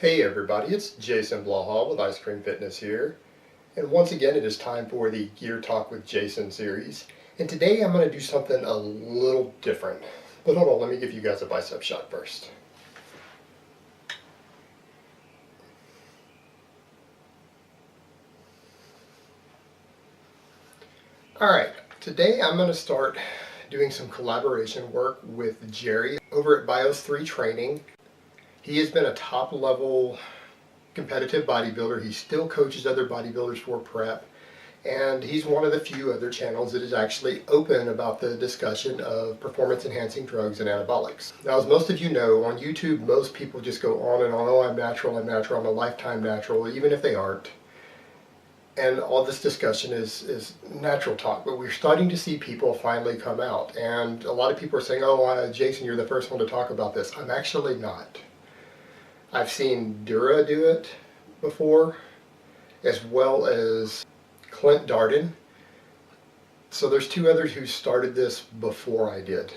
Hey everybody, it's Jason Blaha with Ice Cream Fitness here. And once again, it is time for the Gear Talk with Jason series. And today I'm going to do something a little different. But hold on, let me give you guys a bicep shot first. Alright, today I'm going to start doing some collaboration work with Jerry over at Bios3Training. He has been a top level competitive bodybuilder. He still coaches other bodybuilders for prep, and he's one of the few other channels that is actually open about the discussion of performance enhancing drugs and anabolics. Now, as most of you know, on YouTube most people just go on and on, oh, I'm natural, I'm a lifetime natural, even if they aren't. And all this discussion is natural talk, but we're starting to see people finally come out, and a lot of people are saying, oh, Jason, you're the first one to talk about this. I'm actually not. I've seen Dura do it before, as well as Clint Darden. So there's two others who started this before I did.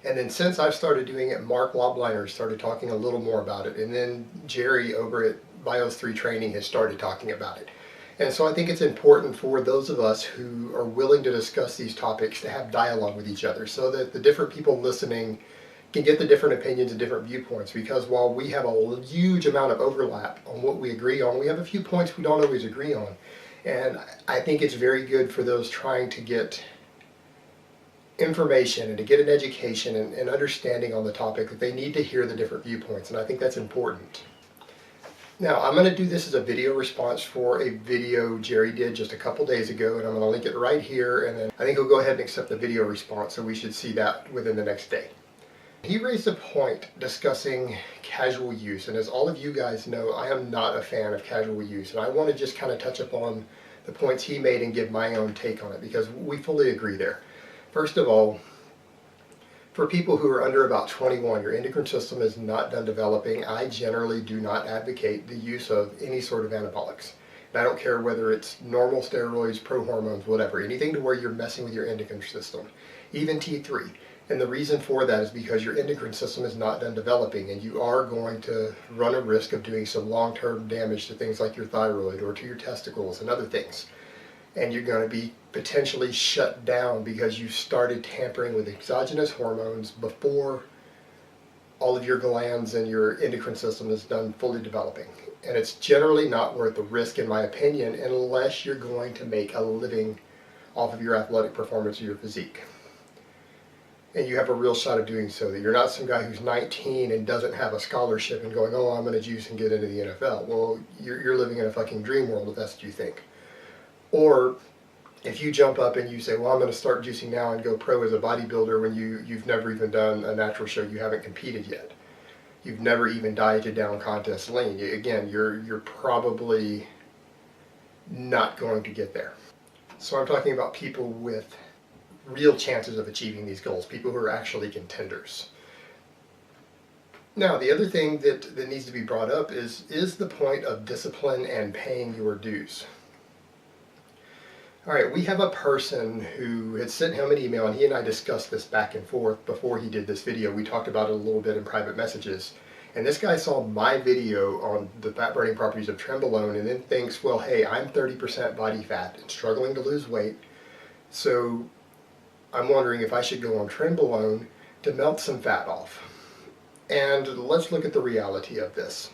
And then since I've started doing it, Mark Lobliner started talking a little more about it. And then Jerry over at Bios3Training has started talking about it. And so I think it's important for those of us who are willing to discuss these topics to have dialogue with each other so that the different people listening can get the different opinions and different viewpoints, because while we have a huge amount of overlap on what we agree on, we have a few points we don't always agree on. And I think it's very good for those trying to get information and to get an education and understanding on the topic that they need to hear the different viewpoints, and I think that's important. Now, I'm going to do this as a video response for a video Jerry did just a couple days ago, and I'm going to link it right here, and then I think he'll go ahead and accept the video response, so we should see that within the next day. He raised a point discussing casual use, and as all of you guys know, I am not a fan of casual use, and I want to just kind of touch upon the points he made and give my own take on it, because we fully agree there. First of all, for people who are under about 21, your endocrine system is not done developing. I generally do not advocate the use of any sort of anabolics. And I don't care whether it's normal steroids, pro-hormones, whatever, anything to where you're messing with your endocrine system, even T3. And the reason for that is because your endocrine system is not done developing, and you are going to run a risk of doing some long-term damage to things like your thyroid or to your testicles and other things. And you're going to be potentially shut down because you started tampering with exogenous hormones before all of your glands and your endocrine system is done fully developing. And it's generally not worth the risk, in my opinion, unless you're going to make a living off of your athletic performance or your physique. And you have a real shot of doing so, that you're not some guy who's 19 and doesn't have a scholarship and going, oh, I'm going to juice and get into the NFL. Well, you're living in a fucking dream world if that's what you think. Or if you jump up and you say, well, I'm going to start juicing now and go pro as a bodybuilder, when you've never even done a natural show, you haven't competed yet. You've never even dieted down contest lean. Again, you're probably not going to get there. So I'm talking about people with real chances of achieving these goals, people who are actually contenders. Now, the other thing that needs to be brought up is the point of discipline and paying your dues. All right, we have a person who had sent him an email, and he and I discussed this back and forth before he did this video. We talked about it a little bit in private messages. And this guy saw my video on the fat-burning properties of Trenbolone and then thinks, well, hey, I'm 30% body fat and struggling to lose weight, so I'm wondering if I should go on Trenbolone to melt some fat off. And let's look at the reality of this.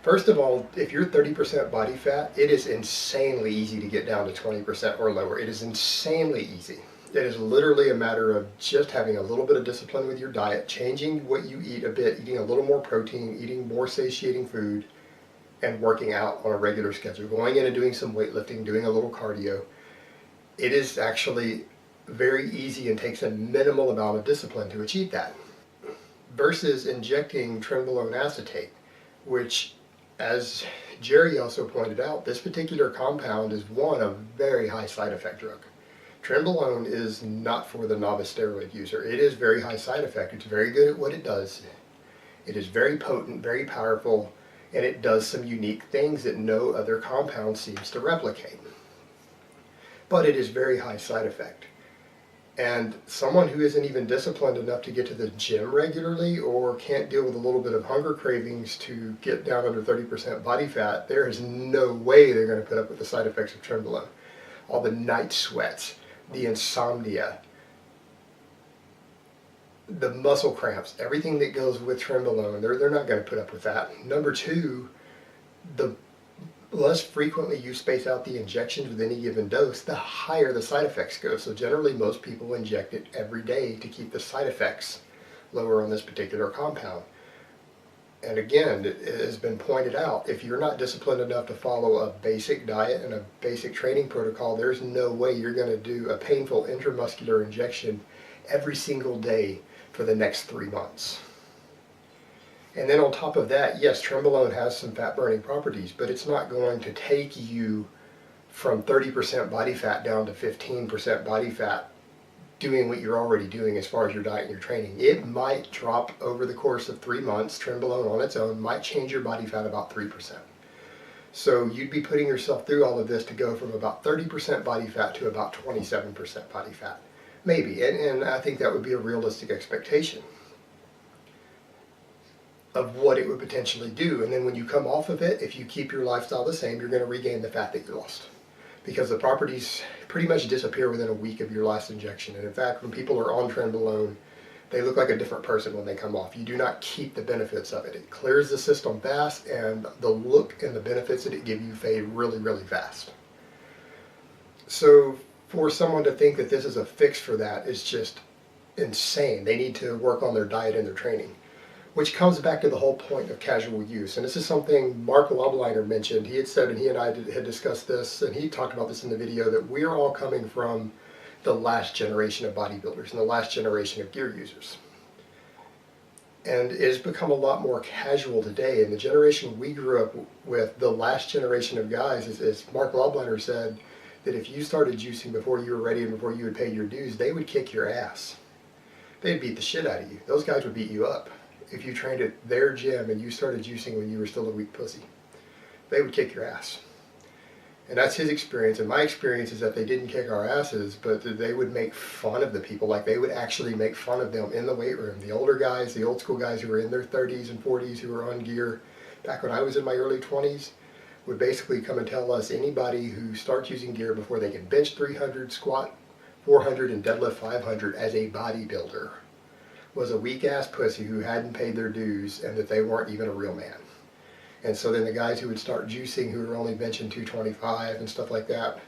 First of all, if you're 30% body fat, it is insanely easy to get down to 20% or lower. It is insanely easy. It is literally a matter of just having a little bit of discipline with your diet, changing what you eat a bit, eating a little more protein, eating more satiating food, and working out on a regular schedule. Going in and doing some weightlifting, doing a little cardio. It is actually very easy and takes a minimal amount of discipline to achieve that. Versus injecting Trenbolone acetate, which, as Jerry also pointed out, this particular compound is a very high side effect drug. Trenbolone is not for the novice steroid user. It is very high side effect. It's very good at what it does. It is very potent, very powerful, and it does some unique things that no other compound seems to replicate. But it is very high side effect. And someone who isn't even disciplined enough to get to the gym regularly or can't deal with a little bit of hunger cravings to get down under 30% body fat, there is no way they're going to put up with the side effects of trenbolone. All the night sweats, the insomnia, the muscle cramps, everything that goes with trenbolone, they're not going to put up with that. Number two, the less frequently you space out the injections with any given dose, the higher the side effects go. So generally most people inject it every day to keep the side effects lower on this particular compound. And again, it has been pointed out, if you're not disciplined enough to follow a basic diet and a basic training protocol, there's no way you're going to do a painful intramuscular injection every single day for the next 3 months. And then on top of that, yes, trenbolone has some fat burning properties, but it's not going to take you from 30% body fat down to 15% body fat doing what you're already doing as far as your diet and your training. It might drop over the course of 3 months. Trenbolone on its own might change your body fat about 3%. So you'd be putting yourself through all of this to go from about 30% body fat to about 27% body fat. Maybe, and I think that would be a realistic expectation of what it would potentially do. And then when you come off of it, if you keep your lifestyle the same, you're going to regain the fat that you lost, because the properties pretty much disappear within a week of your last injection. And in fact, when people are on trenbolone, they look like a different person when they come off. You do not keep the benefits of it. It clears the system fast, and the look and the benefits that it gives you fade really, really fast. So for someone to think that this is a fix for that is just insane. They need to work on their diet and their training, which comes back to the whole point of casual use. And this is something Mark Lobliner mentioned. He had said, and he and I had discussed this, and he talked about this in the video, that we're all coming from the last generation of bodybuilders and the last generation of gear users. And it has become a lot more casual today. And the generation we grew up with, the last generation of guys, as Mark Lobliner said, that if you started juicing before you were ready and before you had paid your dues, they would kick your ass. They'd beat the shit out of you. Those guys would beat you up. If you trained at their gym and you started juicing when you were still a weak pussy, they would kick your ass. And that's his experience. And my experience is that they didn't kick our asses, but they would make fun of the people. Like, they would actually make fun of them in the weight room. The older guys, the old school guys who were in their 30s and 40s who were on gear back when I was in my early 20s, would basically come and tell us anybody who starts using gear before they can bench 300, squat 400, and deadlift 500 as a bodybuilder was a weak-ass pussy who hadn't paid their dues, and that they weren't even a real man. And so then the guys who would start juicing, who were only benching 225 and stuff like that,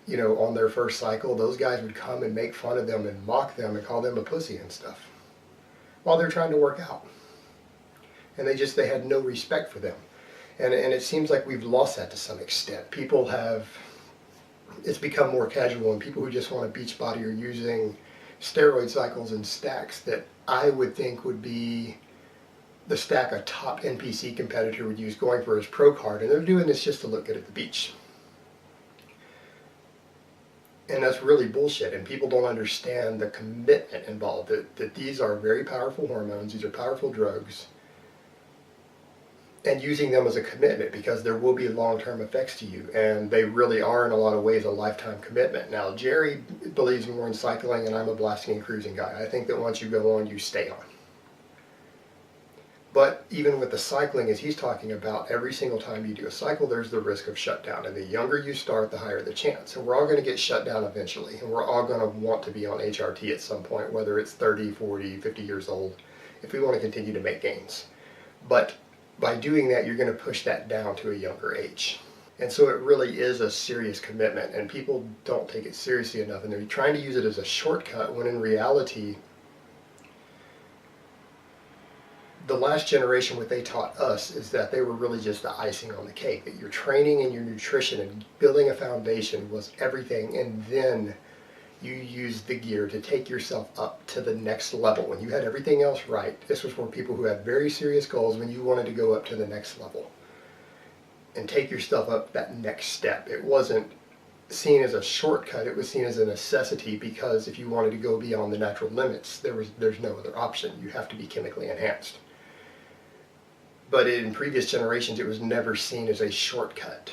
you know, on their first cycle, those guys would come and make fun of them and mock them and call them a pussy and stuff while they're trying to work out. And they had no respect for them. And it seems like we've lost that to some extent. People have, it's become more casual, and people who just want a beach body are using steroid cycles and stacks that I would think would be the stack a top NPC competitor would use going for his pro card, and they're doing this just to look good at the beach. And that's really bullshit, and people don't understand the commitment involved, that these are very powerful hormones, these are powerful drugs, and using them as a commitment, because there will be long-term effects to you, and they really are in a lot of ways a lifetime commitment. Now, Jerry believes more in cycling, and I'm a blasting and cruising guy. I think that once you go on, you stay on. But even with the cycling, as he's talking about, every single time you do a cycle, there's the risk of shutdown. And the younger you start, the higher the chance. And we're all going to get shut down eventually. And we're all going to want to be on HRT at some point, whether it's 30, 40, 50 years old, if we want to continue to make gains. But by doing that, you're going to push that down to a younger age. And so it really is a serious commitment. And people don't take it seriously enough. And they're trying to use it as a shortcut, when in reality, the last generation, what they taught us is that they were really just the icing on the cake, that your training and your nutrition and building a foundation was everything, and then you used the gear to take yourself up to the next level. When you had everything else right, this was for people who had very serious goals, when you wanted to go up to the next level and take your stuff up that next step. It wasn't seen as a shortcut, it was seen as a necessity, because if you wanted to go beyond the natural limits, there's no other option. You have to be chemically enhanced. But in previous generations, it was never seen as a shortcut.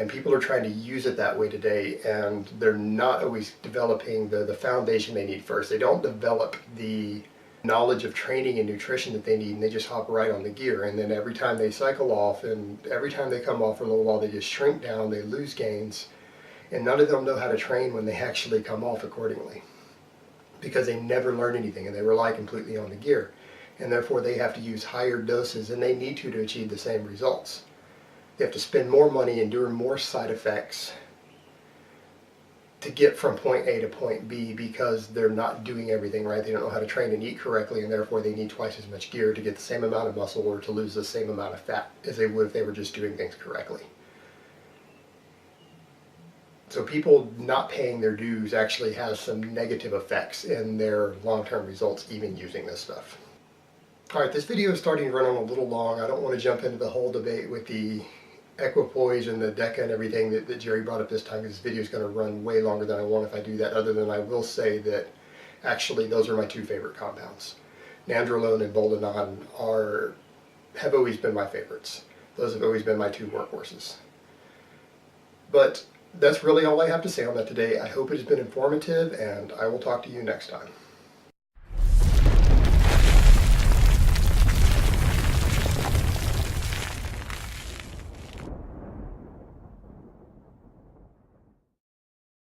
And people are trying to use it that way today, and they're not always developing the foundation they need first. They don't develop the knowledge of training and nutrition that they need, and they just hop right on the gear. And then every time they cycle off, and every time they come off for a little while, they just shrink down, they lose gains, and none of them know how to train when they actually come off accordingly, because they never learn anything and they rely completely on the gear. And therefore they have to use higher doses than they need to achieve the same results. They have to spend more money, endure more side effects to get from point A to point B, because they're not doing everything right. They don't know how to train and eat correctly, and therefore they need twice as much gear to get the same amount of muscle or to lose the same amount of fat as they would if they were just doing things correctly. So people not paying their dues actually has some negative effects in their long-term results, even using this stuff. Alright, this video is starting to run on a little long. I don't want to jump into the whole debate with the equipoise and the DECA and everything that Jerry brought up this time, because this video is going to run way longer than I want if I do that, other than I will say that actually those are my two favorite compounds. Nandrolone and Boldenon have always been my favorites. Those have always been my two workhorses. But that's really all I have to say on that today. I hope it has been informative, and I will talk to you next time.